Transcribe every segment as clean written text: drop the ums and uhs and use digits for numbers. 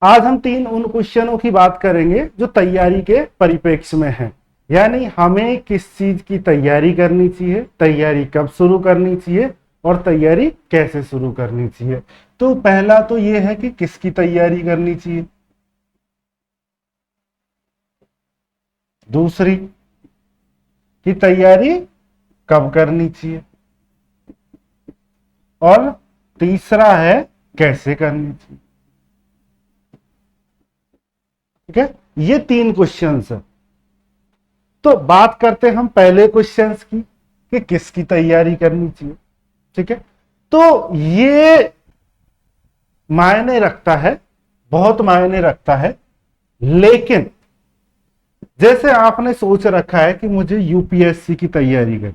आज हम तीन उन क्वेश्चनों की बात करेंगे जो तैयारी के परिप्रेक्ष्य में है, यानी हमें किस चीज की तैयारी करनी चाहिए, तैयारी कब शुरू करनी चाहिए और तैयारी कैसे शुरू करनी चाहिए। तो पहला तो ये है कि किसकी तैयारी करनी चाहिए, दूसरी की तैयारी कब करनी चाहिए, और तीसरा है कैसे करनी चाहिए। ठीक है, ये तीन क्वेश्चंस है। तो बात करते हैं हम पहले क्वेश्चंस की कि किसकी तैयारी करनी चाहिए। ठीक है, तो ये मायने रखता है, बहुत मायने रखता है। लेकिन जैसे आपने सोच रखा है कि मुझे यूपीएससी की तैयारी करनी,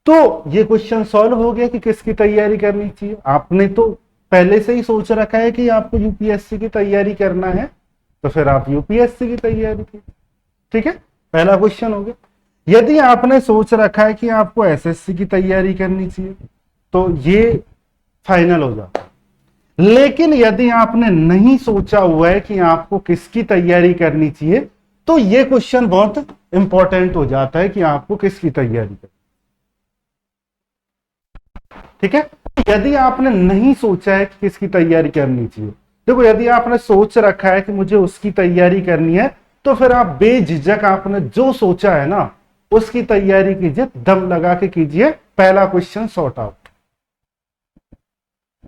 तो ये क्वेश्चन सॉल्व हो गया कि किसकी तैयारी करनी चाहिए। आपने तो पहले से ही सोच रखा है कि आपको यूपीएससी की तैयारी करना है, तो फिर आप यूपीएससी की तैयारी कीजिए। ठीक है, पहला क्वेश्चन हो गया। यदि आपने सोच रखा है कि आपको एसएससी की तैयारी करनी चाहिए, तो ये फाइनल हो जाता है। लेकिन यदि आपने नहीं सोचा हुआ है कि आपको किसकी तैयारी करनी चाहिए, तो ये क्वेश्चन बहुत इंपॉर्टेंट हो जाता है कि आपको किसकी तैयारी करनी। ठीक है, यदि आपने नहीं सोचा है कि किसकी तैयारी करनी चाहिए, देखो यदि आपने सोच रखा है कि मुझे उसकी तैयारी करनी है, तो फिर आप बेझिझक आपने जो सोचा है ना उसकी तैयारी कीजिए, दम लगा के कीजिए, पहला क्वेश्चन सॉर्ट आउट।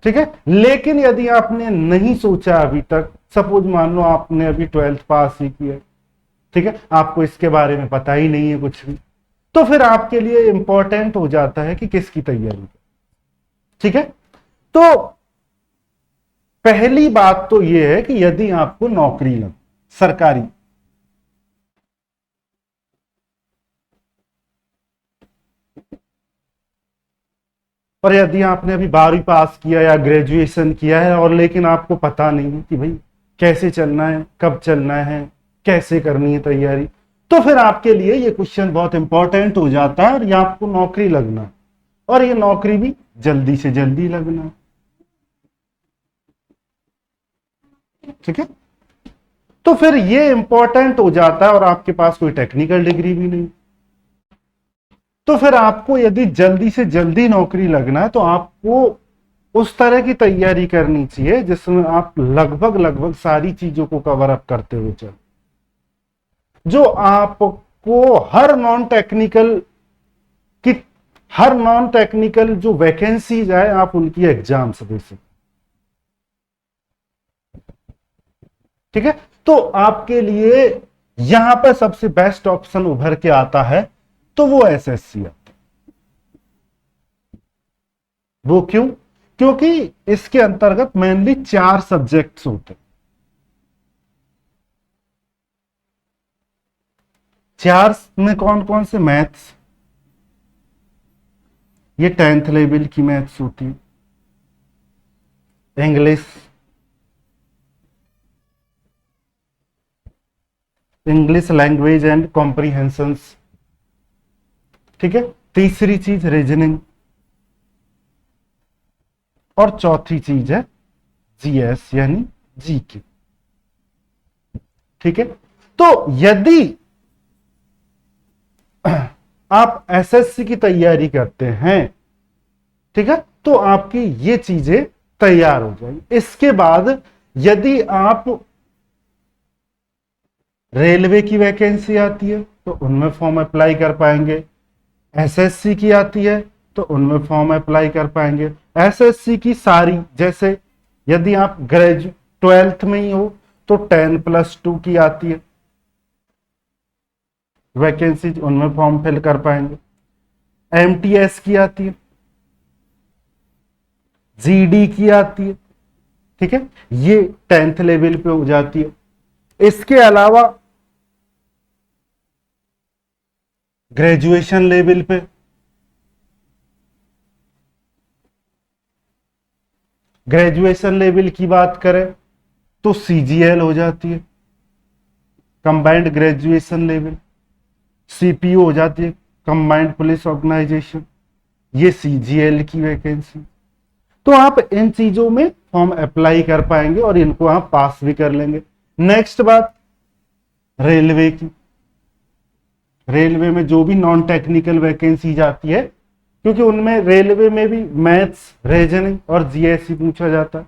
ठीक है, लेकिन यदि आपने नहीं सोचा अभी तक, सपोज मान लो आपने अभी 12th पास ही किया, ठीक है, आपको इसके बारे में पता ही नहीं है कुछ भी, तो फिर आपके लिए इंपॉर्टेंट हो जाता है कि किसकी तैयारी। ठीक है, तो पहली बात तो यह है कि यदि आपको नौकरी लगे सरकारी, और यदि आपने अभी 12वीं पास किया या ग्रेजुएशन किया है और लेकिन आपको पता नहीं है कि भाई कैसे चलना है, कब चलना है, कैसे करनी है तैयारी, तो फिर आपके लिए ये क्वेश्चन बहुत इंपॉर्टेंट हो जाता है। और ये आपको नौकरी लगना, और ये नौकरी भी जल्दी से जल्दी लगना। ठीक है, तो फिर ये इंपॉर्टेंट हो जाता है और आपके पास कोई टेक्निकल डिग्री भी नहीं, तो फिर आपको यदि जल्दी से जल्दी नौकरी लगना है, तो आपको उस तरह की तैयारी करनी चाहिए जिसमें आप लगभग लगभग सारी चीजों को कवर अप करते हुए चल, जो आपको हर नॉन टेक्निकल जो वैकेंसीज है आप उनकी एग्जाम्स दे सकते। ठीक है, तो आपके लिए यहां पर सबसे बेस्ट ऑप्शन उभर के आता है, तो वो एसएससी है। वो क्यों? क्योंकि इसके अंतर्गत मेनली 4 सब्जेक्ट्स होते हैं। 4 में कौन कौन से? मैथ्स, ये 10th लेवल की मैथ्स होती है, English, English language and comprehensions. ठीक है, तीसरी चीज रीजनिंग, और चौथी चीज है जीएस यानी जीके। ठीक है, तो यदि आप एसएससी की तैयारी करते हैं, ठीक है, तो आपकी ये चीजें तैयार हो जाएंगी। इसके बाद यदि आप रेलवे की वैकेंसी आती है तो उनमें फॉर्म अप्लाई कर पाएंगे, एसएससी की आती है तो उनमें फॉर्म अप्लाई कर पाएंगे। एसएससी की सारी, जैसे यदि आप 12th में ही हो तो 10+2 की आती है वैकेंसी, उनमें फॉर्म फिल कर पाएंगे। एमटीएस की आती है, जीडी की आती है। ठीक है, ये 10th लेवल पे हो जाती है। इसके अलावा ग्रेजुएशन लेवल पे, ग्रेजुएशन लेवल की बात करें तो सीजीएल हो जाती है, कंबाइंड ग्रेजुएशन लेवल। सीपीयू हो जाती है, कंबाइंड पुलिस ऑर्गेनाइजेशन, ये सीजीएल की वैकेंसी। तो आप इन चीजों में फॉर्म अप्लाई कर पाएंगे और इनको आप पास भी कर लेंगे। नेक्स्ट बात रेलवे की। रेलवे में जो भी नॉन टेक्निकल वैकेंसी आती है, क्योंकि उनमें रेलवे में भी मैथ्स, रीजनिंग और जीएसई पूछा जाता है।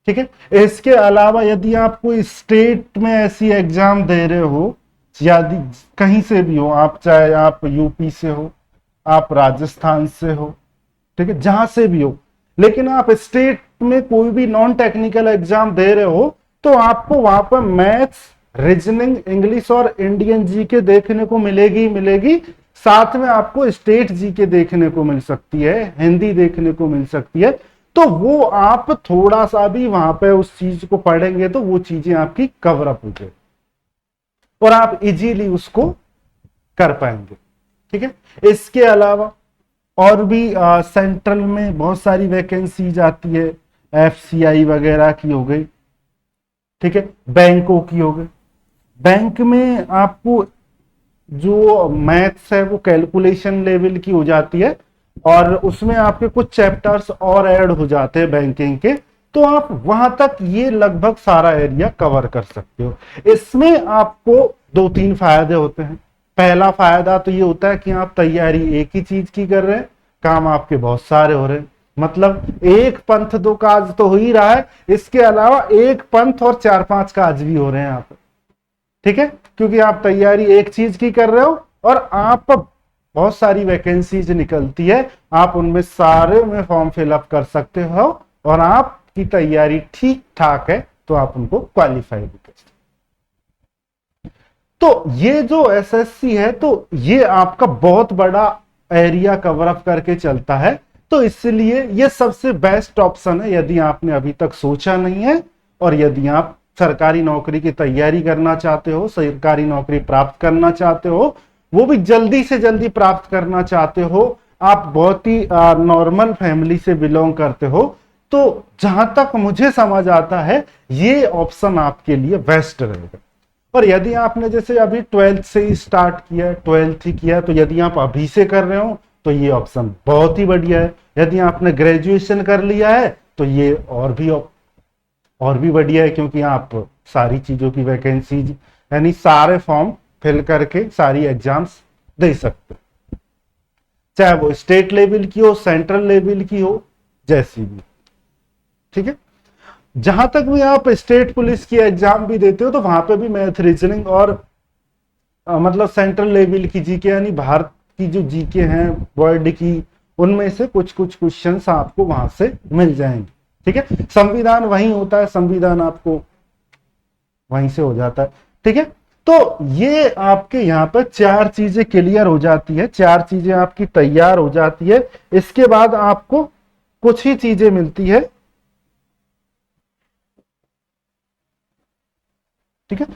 ठीक है। इसके अलावा यदि आप कोई स्टेट में ऐसी एग्जाम दे रहे हो, यदि कहीं से भी हो आप, चाहे आप यूपी से हो, आप राजस्थान से हो, ठीक है, जहां से भी हो, लेकिन आप स्टेट में कोई भी नॉन टेक्निकल एग्जाम दे रहे हो, तो आपको वहां पर मैथ्स, रीजनिंग, इंग्लिश और इंडियन जीके देखने को मिलेगी मिलेगी। साथ में आपको स्टेट जीके देखने को मिल सकती है, हिंदी देखने को मिल सकती है। तो वो आप थोड़ा सा भी वहां पे उस चीज को पढ़ेंगे तो वो चीजें आपकी कवर अप हो जाए और आप इजीली उसको कर पाएंगे। ठीक है। इसके अलावा और भी सेंट्रल में बहुत सारी वैकेंसीज आती है, एफसीआई वगैरह की हो गई, ठीक है, बैंकों की हो गई। बैंक में आपको जो मैथ्स है वो कैलकुलेशन लेवल की हो जाती है और उसमें आपके कुछ चैप्टर्स और ऐड हो जाते हैं बैंकिंग के, तो आप वहां तक ये लगभग सारा एरिया कवर कर सकते हो। इसमें आपको 2-3 फायदे होते हैं। पहला फायदा तो ये होता है कि आप तैयारी एक ही चीज की कर रहे हैं, काम आपके बहुत सारे हो रहे हैं, मतलब एक पंथ दो काज तो हो ही रहा है, इसके अलावा एक पंथ और 4-5 काज भी हो रहे हैं यहाँ पर। ठीक है, क्योंकि आप तैयारी एक चीज की कर रहे हो और आप बहुत सारी वैकेंसीज निकलती है, आप उनमें सारे में फॉर्म फिलअप कर सकते हो और आपकी तैयारी ठीक ठाक है तो आप उनको क्वालिफाई भी कर सकते। तो ये जो एसएससी है तो ये आपका बहुत बड़ा एरिया कवर अप करके चलता है, तो इसलिए ये सबसे बेस्ट ऑप्शन है यदि आपने अभी तक सोचा नहीं है और यदि आप सरकारी नौकरी की तैयारी करना चाहते हो, सरकारी नौकरी प्राप्त करना चाहते हो, वो भी जल्दी से जल्दी प्राप्त करना चाहते हो, आप बहुत ही नॉर्मल फैमिली से बिलोंग करते हो, तो जहां तक मुझे समझ आता है ये ऑप्शन आपके लिए बेस्ट रहेगा। और यदि आपने जैसे अभी 12th से ही स्टार्ट किया है, 12th ही किया है, तो यदि आप अभी से कर रहे हो तो ये ऑप्शन बहुत ही बढ़िया है। यदि आपने ग्रेजुएशन कर लिया है तो ये और भी बढ़िया है, क्योंकि आप सारी चीजों की वैकेंसीज यानी सारे फॉर्म फिल करके सारी एग्जाम्स दे सकते, चाहे वो स्टेट लेवल की हो, सेंट्रल लेवल की हो, जैसी भी। ठीक है। जहां तक भी आप स्टेट पुलिस की एग्जाम भी देते हो तो वहां पे भी मैथ, रीजनिंग और मतलब सेंट्रल लेवल की जीके यानी भारत की जो जीके हैं वर्ल्ड की, उनमें से कुछ कुछ क्वेश्चंस आपको वहां से मिल जाएंगे। ठीक है। संविधान वहीं होता है, संविधान आपको वहीं से हो जाता है। ठीक है। तो ये आपके यहाँ पर 4 चीजें क्लियर हो जाती है, 4 चीजें आपकी तैयार हो जाती है। इसके बाद आपको कुछ ही चीजें मिलती है। ठीक है।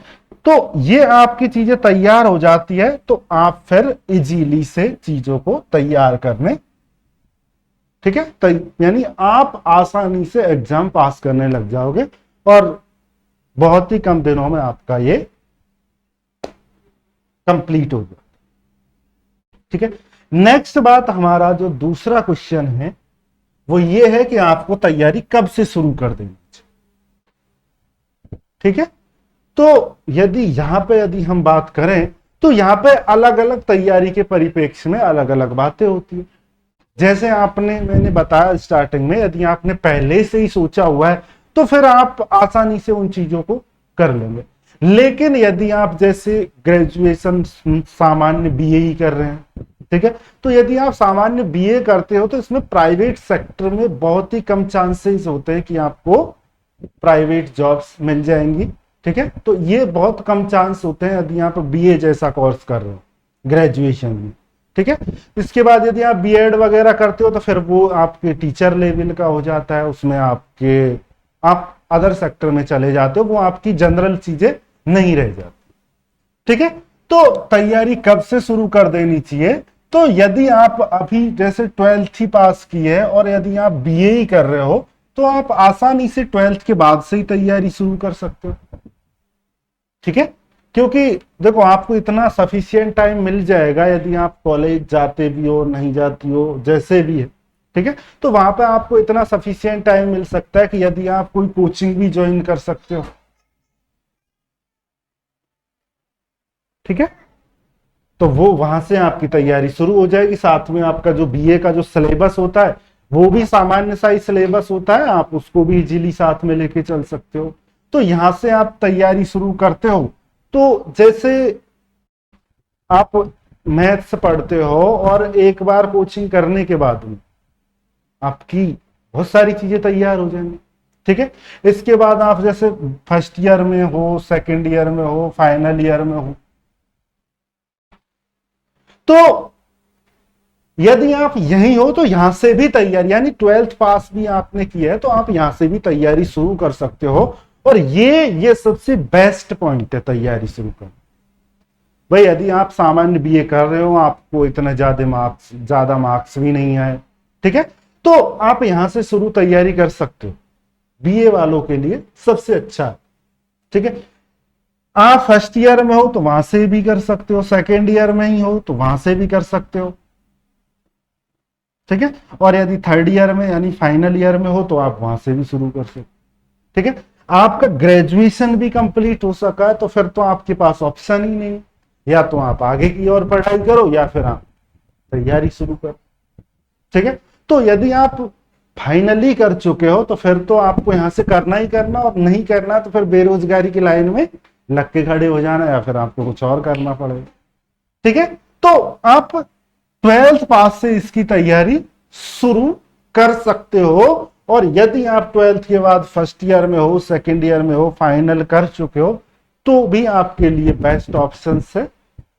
तो ये आपकी चीजें तैयार हो जाती है तो आप फिर इजीली से चीजों को तैयार करने, ठीक है, यानी आप आसानी से एग्जाम पास करने लग जाओगे और बहुत ही कम दिनों में आपका ये कंप्लीट हो जाए। ठीक है। नेक्स्ट बात, हमारा जो दूसरा क्वेश्चन है वो ये है कि आपको तैयारी कब से शुरू कर देनी चाहिए। ठीक है। तो यदि हम बात करें तो यहां पे अलग अलग तैयारी के परिप्रेक्ष्य में अलग अलग बातें होती है। जैसे मैंने बताया स्टार्टिंग में, यदि आपने पहले से ही सोचा हुआ है तो फिर आप आसानी से उन चीजों को कर लेंगे। लेकिन यदि आप जैसे ग्रेजुएशन सामान्य बीए ही कर रहे हैं, ठीक है, तो यदि आप सामान्य बीए करते हो तो इसमें प्राइवेट सेक्टर में बहुत ही कम चांसेस होते हैं कि आपको प्राइवेट जॉब्स मिल जाएंगी। ठीक है। तो ये बहुत कम चांस होते हैं यदि आप बीए जैसा कोर्स कर रहे हो ग्रेजुएशन में। ठीक है। इसके बाद यदि आप बीएड वगैरह करते हो तो फिर वो आपके टीचर लेवल का हो जाता है, उसमें आप अदर सेक्टर में चले जाते हो, वो आपकी जनरल चीजें नहीं रह जाती। ठीक है। तो तैयारी कब से शुरू कर देनी चाहिए, तो यदि आप अभी जैसे 12th ही पास की है और यदि आप बीए ही कर रहे हो तो आप आसानी से 12th के बाद से ही तैयारी शुरू कर सकते हो। ठीक है। क्योंकि देखो आपको इतना सफिशिएंट टाइम मिल जाएगा, यदि आप कॉलेज जाते भी हो नहीं जाती हो जैसे भी है, ठीक है, तो वहां पे आपको इतना सफिशिएंट टाइम मिल सकता है कि यदि आप कोई कोचिंग भी ज्वाइन कर सकते हो। ठीक है, तो वो वहां से आपकी तैयारी शुरू हो जाएगी। साथ में आपका जो बीए का जो सिलेबस होता है वो भी सामान्य सा ही सिलेबस होता है, आप उसको भी इजीली साथ में लेके चल सकते हो। तो यहां से आप तैयारी शुरू करते हो। तो जैसे आप मैथ्स पढ़ते हो और एक बार कोचिंग करने के बाद में आपकी बहुत सारी चीजें तैयार हो जाएंगी। ठीक है, इसके बाद आप जैसे फर्स्ट ईयर में हो, सेकंड ईयर में हो, फाइनल ईयर में हो, तो यदि आप यही हो तो यहां से भी तैयारी, यानी ट्वेल्थ पास भी आपने किया है तो आप यहां से भी तैयारी शुरू कर सकते हो। और ये सबसे बेस्ट पॉइंट है तैयारी शुरू करना। भाई यदि आप सामान्य बीए कर रहे हो, आपको इतना ज्यादा मार्क्स भी नहीं आए, ठीक है, तो आप यहां से शुरू तैयारी कर सकते हो। बीए वालों के लिए सबसे अच्छा है। ठीक है, आप फर्स्ट ईयर में हो तो वहां से भी कर सकते हो, सेकेंड ईयर में ही हो तो वहां से भी कर सकते हो। ठीक है, और यदि थर्ड ईयर में यानी फाइनल ईयर में हो तो आप वहां से भी शुरू कर सकते। ठीक है, आपका ग्रेजुएशन भी कंप्लीट हो सका है तो फिर तो आपके पास ऑप्शन ही नहीं, या तो आप आगे की और पढ़ाई करो या फिर आप तैयारी शुरू करो। ठीक है, तो यदि आप फाइनली कर चुके हो तो फिर तो आपको यहां से करना ही करना, और नहीं करना तो फिर बेरोजगारी की लाइन में लग के खड़े हो जाना या फिर आपको कुछ और करना पड़ेगा। ठीक है, तो आप ट्वेल्थ पास से इसकी तैयारी शुरू कर सकते हो। और यदि आप ट्वेल्थ के बाद फर्स्ट ईयर में हो, सेकेंड ईयर में हो, फाइनल कर चुके हो तो भी आपके लिए बेस्ट ऑप्शन है,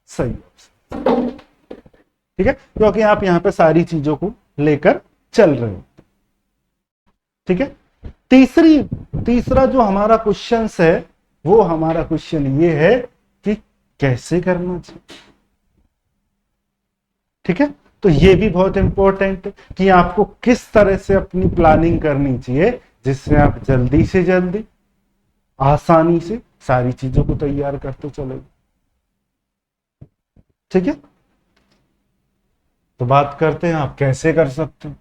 सही ऑप्शन। ठीक है, क्योंकि आप यहां पे सारी चीजों को लेकर चल रहे हो। ठीक है, तीसरा जो हमारा क्वेश्चन है वो हमारा क्वेश्चन ये है कि कैसे करना चाहिए। ठीक है, तो ये भी बहुत इंपॉर्टेंट है कि आपको किस तरह से अपनी प्लानिंग करनी चाहिए जिससे आप जल्दी से जल्दी आसानी से सारी चीजों को तैयार करते चले। ठीक है, तो बात करते हैं आप कैसे कर सकते हो।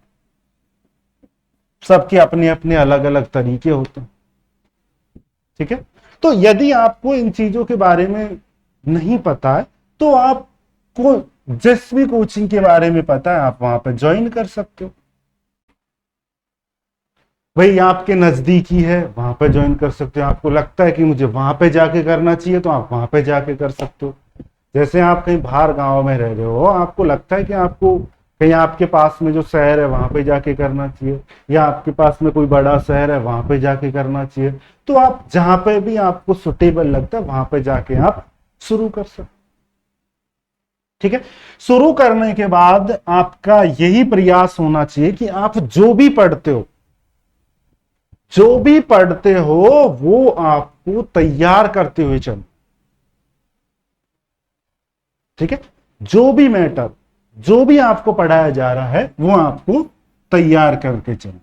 सबके अपने अपने अलग अलग तरीके होते हैं। ठीक है, तो यदि आपको इन चीजों के बारे में नहीं पता है तो आपको जिस भी कोचिंग के बारे में पता है आप वहां पर ज्वाइन कर सकते हो। भाई आपके नजदीकी है वहां पे ज्वाइन कर सकते हो, आपको लगता है कि मुझे वहां पे जाके करना चाहिए तो आप वहां पे जाके कर सकते हो। जैसे आप कहीं बाहर गांव में रह रहे हो, आपको लगता है कि आपको कहीं आपके पास में जो शहर है वहां पे जाके करना चाहिए, या आपके पास में कोई बड़ा शहर है वहां पे जाके करना चाहिए, तो आप जहां पे भी आपको सुटेबल लगता है वहां पे जाके आप शुरू कर सकते। ठीक है, शुरू करने के बाद आपका यही प्रयास होना चाहिए कि आप जो भी पढ़ते हो वो आपको तैयार करते हुए चलो। ठीक है, जो भी मैटर, जो भी आपको पढ़ाया जा रहा है वो आपको तैयार करके चलो।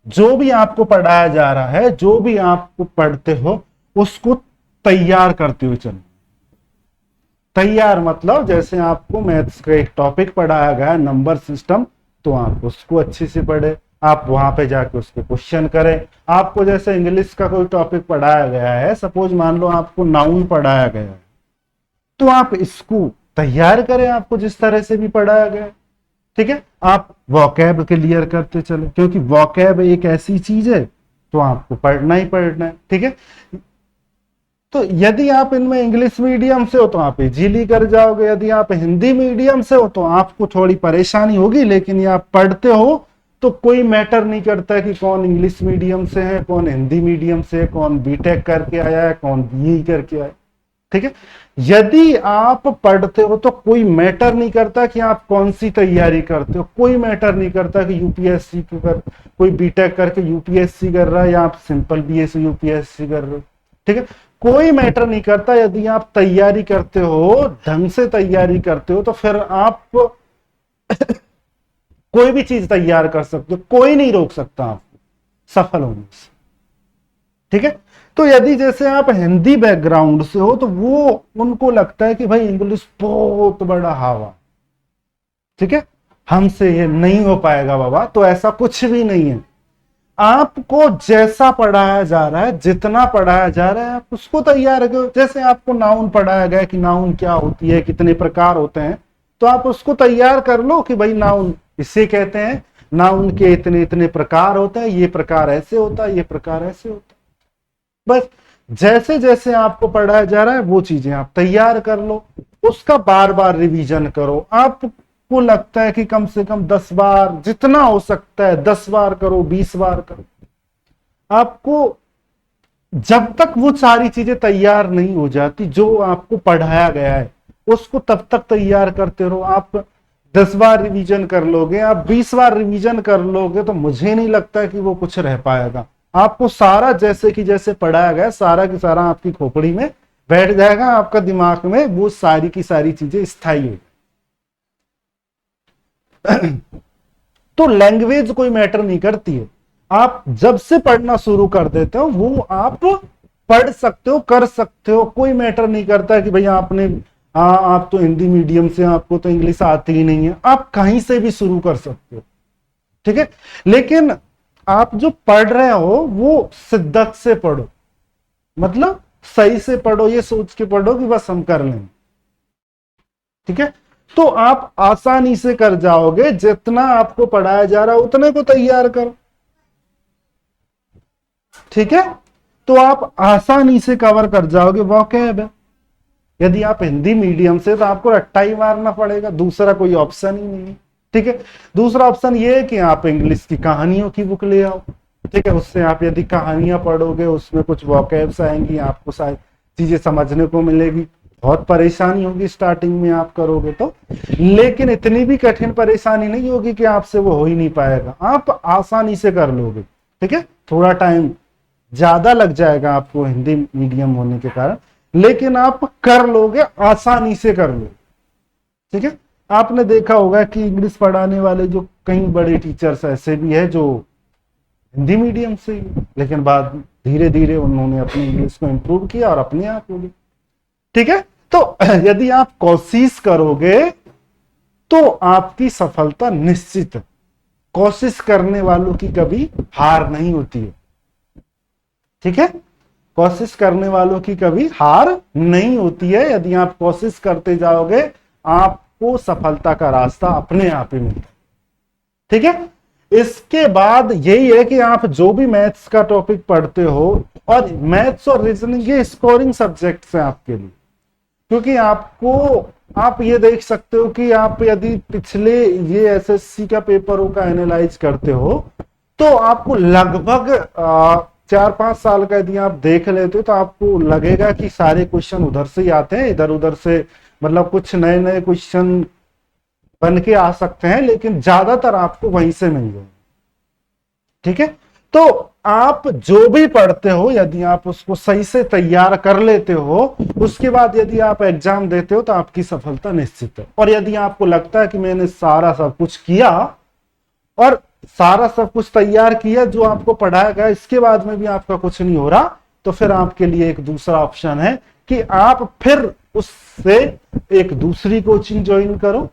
जो भी आपको पढ़ाया जा रहा है, जो भी आपको पढ़ते हो उसको तैयार करते हुए चलो। तैयार मतलब जैसे आपको मैथ्स का एक टॉपिक पढ़ाया गया है नंबर सिस्टम, तो आप उसको अच्छे से पढ़े, आप वहां पे जाके उसके क्वेश्चन करें। आपको जैसे इंग्लिश का कोई टॉपिक पढ़ाया गया है, सपोज मान लो आपको नाउन पढ़ाया गया है, तो आप इसको तैयार करें आपको जिस तरह से भी पढ़ाया गया है। ठीक है, आप वोकैब क्लियर करते चले, क्योंकि वोकैब एक ऐसी चीज है तो आपको पढ़ना ही पढ़ना है। ठीक है, तो यदि आप इनमें इंग्लिश मीडियम से हो तो आप इजीली कर जाओगे, यदि आप हिंदी मीडियम से हो तो आपको थोड़ी परेशानी होगी, लेकिन ये आप पढ़ते हो तो कोई मैटर नहीं करता कि कौन इंग्लिश मीडियम से है, कौन हिंदी मीडियम से है, कौन बीटेक करके आया है, कौन बीई करके आया। ठीक है, यदि आप पढ़ते हो तो कोई मैटर नहीं करता कि आप कौन सी तैयारी करते हो, कोई मैटर नहीं करता कि यूपीएससी कर, कोई बीटेक करके यूपीएससी कर रहा है या आप सिंपल बीए से यूपीएससी कर रहे हो। ठीक है, कोई मैटर नहीं करता, यदि आप तैयारी करते हो, ढंग से तैयारी करते हो तो फिर आप कोई भी चीज तैयार कर सकते हो, कोई नहीं रोक सकता आपको सफल होने से। ठीक है। तो यदि जैसे आप हिंदी बैकग्राउंड से हो तो वो उनको लगता है कि भाई इंग्लिश बहुत बड़ा हवा, ठीक है, हमसे ये नहीं हो पाएगा बाबा, तो ऐसा कुछ भी नहीं है। आपको जैसा पढ़ाया जा रहा है, जितना पढ़ाया जा रहा है, आप उसको तैयार करो। जैसे आपको नाउन पढ़ाया गया कि नाउन क्या होती है, कितने प्रकार होते हैं, तो आप उसको तैयार कर लो कि भाई नाउन इसे कहते हैं, नाउन के इतने इतने प्रकार होते हैं, ये प्रकार ऐसे होता है, ये प्रकार ऐसे होता है। बस जैसे जैसे आपको पढ़ाया जा रहा है वो चीजें आप तैयार कर लो, उसका बार बार रिवीजन करो। आपको लगता है कि कम से कम 10 बार, जितना हो सकता है 10 बार करो, 20 बार करो। आपको जब तक वो सारी चीजें तैयार नहीं हो जाती जो आपको पढ़ाया गया है, उसको तब तक तैयार करते रहो। आप 10 बार रिवीजन कर लोगे, आप 20 बार रिवीजन कर लोगे, तो मुझे नहीं लगता कि वो कुछ रह पाएगा। आपको सारा जैसे कि जैसे पढ़ाया गया सारा की सारा आपकी खोपड़ी में बैठ जाएगा, आपका दिमाग में वो सारी की सारी चीजें स्थायी हो। तो लैंग्वेज कोई मैटर नहीं करती है। आप जब से पढ़ना शुरू कर देते हो वो आप पढ़ सकते हो, कर सकते हो, कोई मैटर नहीं करता कि भैया आप तो हिंदी मीडियम से, आपको तो इंग्लिश आती ही नहीं है। आप कहीं से भी शुरू कर सकते हो, ठीक है। लेकिन आप जो पढ़ रहे हो वो शिद्दत से पढ़ो, मतलब सही से पढ़ो, ये सोच के पढ़ो कि बस हम कर लेंगे, ठीक है। तो आप आसानी से कर जाओगे। जितना आपको पढ़ाया जा रहा है उतने को तैयार करो, ठीक है। तो आप आसानी से कवर कर जाओगे। वोकैब है, यदि आप हिंदी मीडियम से तो आपको रट्टा ही मारना पड़ेगा, दूसरा कोई ऑप्शन ही नहीं है, ठीक है। दूसरा ऑप्शन ये है कि आप इंग्लिश की कहानियों की बुक ले आओ, ठीक है। उससे आप यदि कहानियां पढ़ोगे उसमें कुछ वोकैब्स आएंगी, आपको सारी चीजें समझने को मिलेगी। बहुत परेशानी होगी स्टार्टिंग में आप करोगे तो, लेकिन इतनी भी कठिन परेशानी नहीं होगी कि आपसे वो हो ही नहीं पाएगा, आप आसानी से कर लोगे, ठीक है। थोड़ा टाइम ज्यादा लग जाएगा आपको हिंदी मीडियम होने के कारण, लेकिन आप कर लोगे, आसानी से कर लोगे, ठीक है। आपने देखा होगा कि इंग्लिश पढ़ाने वाले जो कई बड़े टीचर्स ऐसे भी है जो हिंदी मीडियम से ही, लेकिन बाद धीरे धीरे उन्होंने अपनी इंग्लिश को इंप्रूव किया और अपने आप हो गई, ठीक है। तो यदि आप कोशिश करोगे तो आपकी सफलता निश्चित है। कोशिश करने वालों की कभी हार नहीं होती है, ठीक है। कोशिश करने वालों की कभी हार नहीं होती है। यदि आप कोशिश करते जाओगे आपको सफलता का रास्ता अपने आप ही मिलता है, ठीक है। इसके बाद यही है कि आप जो भी मैथ्स का टॉपिक पढ़ते हो, और मैथ्स और रीजनिंग ये स्कोरिंग सब्जेक्ट्स हैं आपके लिए, क्योंकि आप ये देख सकते हो कि आप यदि पिछले ये एसएससी का पेपरों का एनालाइज करते हो तो आपको लगभग 4-5 साल का यदि आप देख लेते हो तो आपको लगेगा कि सारे क्वेश्चन उधर से ही आते हैं, इधर उधर से, मतलब कुछ नए नए क्वेश्चन बन के आ सकते हैं, लेकिन ज्यादातर आपको वहीं से मिल जाएंगे, ठीक है। तो आप जो भी पढ़ते हो यदि आप उसको सही से तैयार कर लेते हो, उसके बाद यदि आप एग्जाम देते हो तो आपकी सफलता निश्चित है। और यदि आपको लगता है कि मैंने सारा सब कुछ किया और सारा सब कुछ तैयार किया जो आपको पढ़ाया गया, इसके बाद में भी आपका कुछ नहीं हो रहा, तो फिर आपके लिए एक दूसरा ऑप्शन है कि आप फिर उससे एक दूसरी कोचिंग ज्वाइन करो,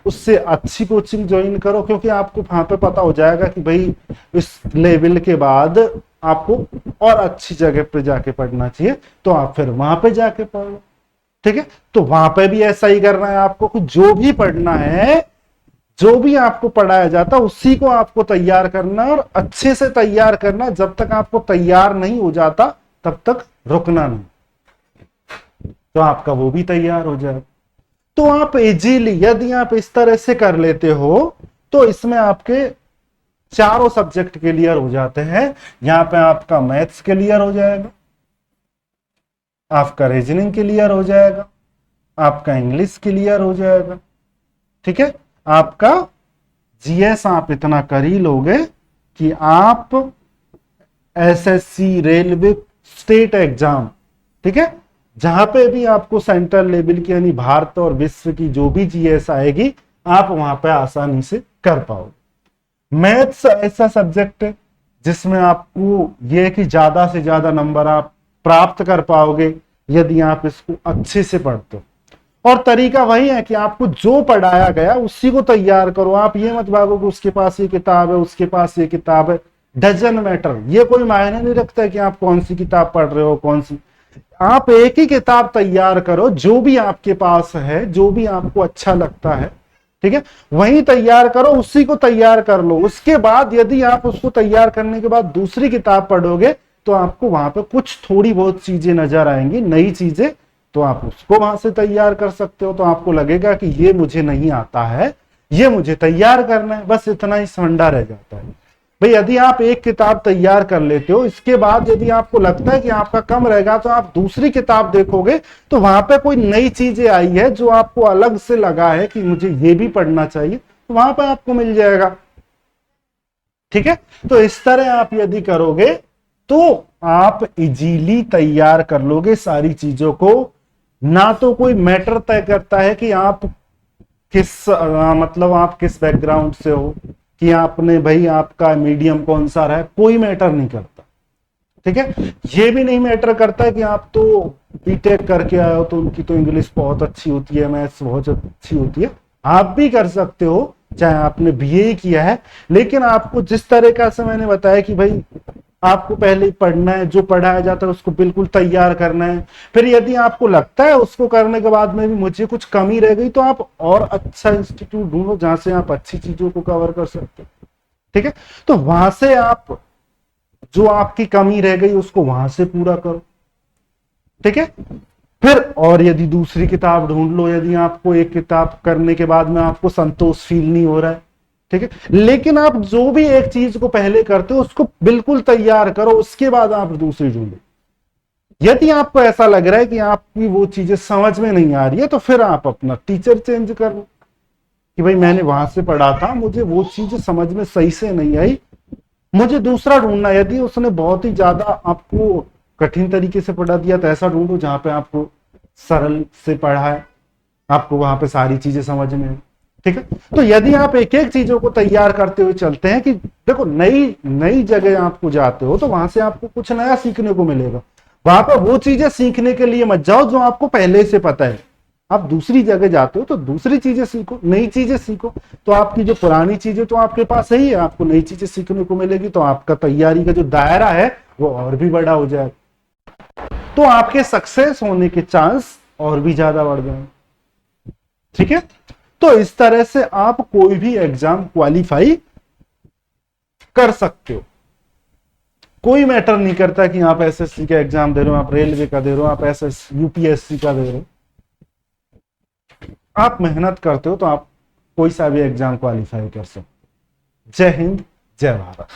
उससे अच्छी कोचिंग ज्वाइन करो, क्योंकि आपको वहां पे पता हो जाएगा कि भाई इस लेवल के बाद आपको और अच्छी जगह पे जाके पढ़ना चाहिए, तो आप फिर वहां पे जाके पढ़ो, ठीक है। तो वहां पे भी ऐसा ही करना है आपको कि जो भी पढ़ना है, जो भी आपको पढ़ाया जाता है उसी को आपको तैयार करना, और अच्छे से तैयार करना। जब तक आपको तैयार नहीं हो जाता तब तक रुकना नहीं, तो आपका वो भी तैयार हो जाएगा। तो आप इजीली यदि आप इस तरह से कर लेते हो तो इसमें आपके चारों सब्जेक्ट क्लियर हो जाते हैं। यहां पे आपका मैथ्स क्लियर हो जाएगा, आपका रीजनिंग क्लियर हो जाएगा, आपका इंग्लिश क्लियर हो जाएगा, ठीक है। आपका जीएस आप इतना कर ही लोगे कि आप एसएससी, रेलवे, स्टेट एग्जाम, ठीक है, जहां पे भी आपको सेंट्रल लेवल की यानी भारत और विश्व की जो भी जीएस आएगी आप वहां पे आसानी से कर पाओगे। मैथ्स ऐसा सब्जेक्ट है जिसमें आपको ये है कि ज्यादा से ज्यादा नंबर आप प्राप्त कर पाओगे यदि आप इसको अच्छे से पढ़ते हो। और तरीका वही है कि आपको जो पढ़ाया गया उसी को तैयार करो। आप ये मत भागो कि उसके पास ये किताब है, उसके पास ये किताब है, डजन मैटर, ये कोई मायने नहीं रखता कि आप कौन सी किताब पढ़ रहे हो, कौन सी। आप एक ही किताब तैयार करो, जो भी आपके पास है, जो भी आपको अच्छा लगता है, ठीक है, वही तैयार करो, उसी को तैयार कर लो। उसके बाद यदि आप उसको तैयार करने के बाद दूसरी किताब पढ़ोगे तो आपको वहां पे कुछ थोड़ी बहुत चीजें नजर आएंगी, नई चीजें, तो आप उसको वहां से तैयार कर सकते हो। तो आपको लगेगा कि ये मुझे नहीं आता है, ये मुझे तैयार करना है, बस इतना ही फंडा रह जाता है। भाई यदि आप एक किताब तैयार कर लेते हो, इसके बाद यदि आपको लगता है कि आपका कम रहेगा तो आप दूसरी किताब देखोगे तो वहां पे कोई नई चीजें आई है जो आपको अलग से लगा है कि मुझे ये भी पढ़ना चाहिए, तो वहां पर आपको मिल जाएगा। ठीक है, तो इस तरह आप यदि करोगे तो आप इजीली तैयार कर लोगे सारी चीजों को। ना तो कोई मैटर तय करता है कि आप किस मतलब आप किस बैकग्राउंड से हो, कि आपने भाई आपका मीडियम कौन सा रहा है, कोई मैटर नहीं करता। ठीक है, ये भी नहीं मैटर करता है कि आप तो बीटेक करके आए हो तो उनकी तो इंग्लिश बहुत अच्छी होती है, मैथ्स बहुत अच्छी होती है। आप भी कर सकते हो चाहे आपने बीए किया है, लेकिन आपको जिस तरीका से मैंने बताया कि भाई आपको पहले पढ़ना है, जो पढ़ाया जाता है उसको बिल्कुल तैयार करना है। फिर यदि आपको लगता है उसको करने के बाद में भी मुझे कुछ कमी रह गई तो आप और अच्छा इंस्टीट्यूट ढूंढो जहां से आप अच्छी चीजों को कवर कर सकते हो। ठीक है, तो वहां से आप जो आपकी कमी रह गई उसको वहां से पूरा करो। ठीक है, फिर और यदि दूसरी किताब ढूंढ लो, यदि आपको एक किताब करने के बाद में आपको संतोष फील नहीं हो रहा है, ठीक है, लेकिन आप जो भी एक चीज को पहले करते हो उसको बिल्कुल तैयार करो, उसके बाद आप दूसरी ढूंढो। यदि आपको ऐसा लग रहा है कि आपकी वो चीजें समझ में नहीं आ रही है तो फिर आप अपना टीचर चेंज कर लो कि भाई मैंने वहां से पढ़ा था, मुझे वो चीज समझ में सही से नहीं आई, मुझे दूसरा ढूंढना। यदि उसने बहुत ही ज्यादा आपको कठिन तरीके से पढ़ा दिया तो ऐसा ढूंढो जहां पे आपको सरल से पढ़ा है, आपको वहां पे सारी चीजें समझ में। ठीक है, तो यदि आप एक एक चीजों को तैयार करते हुए चलते हैं कि देखो नई नई जगह आपको जाते हो तो वहां से आपको कुछ नया सीखने को मिलेगा। वहां पर वो चीजें सीखने के लिए मत जाओ जो आपको पहले से पता है। आप दूसरी जगह जाते हो तो दूसरी चीजें सीखो, नई चीजें सीखो। तो आपकी जो पुरानी चीजें तो आपके पास ही है, आपको नई चीजें सीखने को मिलेगी, तो आपका तैयारी का जो दायरा है वो और भी बड़ा हो जाएगा, तो आपके सक्सेस होने के चांस और भी ज्यादा बढ़ जाएंगे। ठीक है, तो इस तरह से आप कोई भी एग्जाम क्वालिफाई कर सकते हो। कोई मैटर नहीं करता कि आप एसएससी का एग्जाम दे रहे हो, आप रेलवे का दे रहे हो, आप यूपीएससी का दे रहे हो, आप मेहनत करते हो तो आप कोई सा भी एग्जाम क्वालिफाई कर सकते हो। जय हिंद, जय भारत।